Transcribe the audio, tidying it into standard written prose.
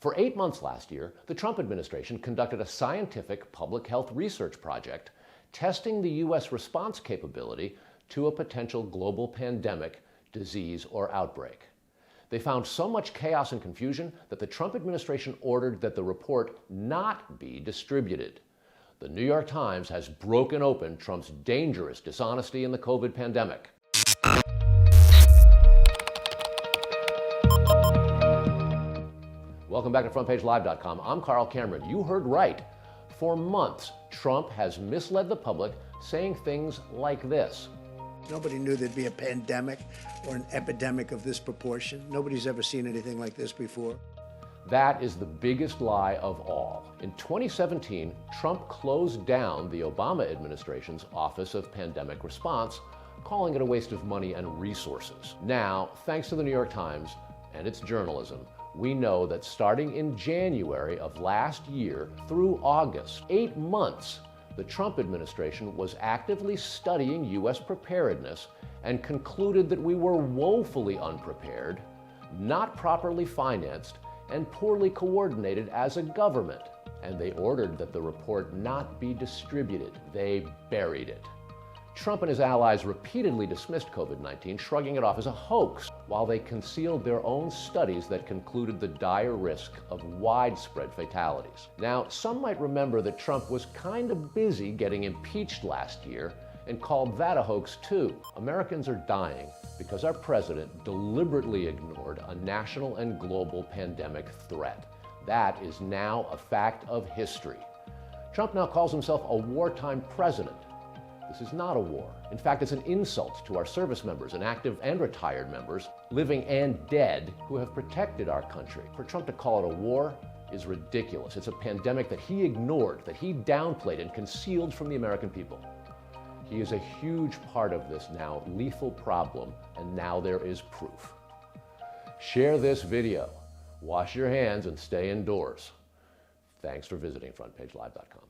For 8 months last year, the Trump administration conducted a scientific public health research project testing the U.S. response capability to a potential global pandemic, disease, or outbreak. They found so much chaos and confusion that the Trump administration ordered that the report not be distributed. The New York Times has broken open Trump's dangerous dishonesty in the COVID pandemic. Welcome back to FrontPageLive.com. I'm Carl Cameron. You heard right. For months, Trump has misled the public, saying things like this. Nobody knew there'd be a pandemic or an epidemic of this proportion. Nobody's ever seen anything like this before. That is the biggest lie of all. In 2017, Trump closed down the Obama administration's Office of Pandemic Response, calling it a waste of money and resources. Now, thanks to the New York Times and its journalism, we know that starting in January of last year through August, 8 months, the Trump administration was actively studying U.S. preparedness and concluded that we were woefully unprepared, not properly financed, and poorly coordinated as a government. And they ordered that the report not be distributed. They buried it. Trump and his allies repeatedly dismissed COVID-19, shrugging it off as a hoax, while they concealed their own studies that concluded the dire risk of widespread fatalities. Now, some might remember that Trump was kind of busy getting impeached last year and called that a hoax too. Americans are dying because our president deliberately ignored a national and global pandemic threat. That is now a fact of history. Trump now calls himself a wartime president. This is not a war. In fact, it's an insult to our service members and active and retired members, living and dead, who have protected our country. For Trump to call it a war is ridiculous. It's a pandemic that he ignored, that he downplayed and concealed from the American people. He is a huge part of this now lethal problem, and now there is proof. Share this video. Wash your hands and stay indoors. Thanks for visiting FrontPageLive.com.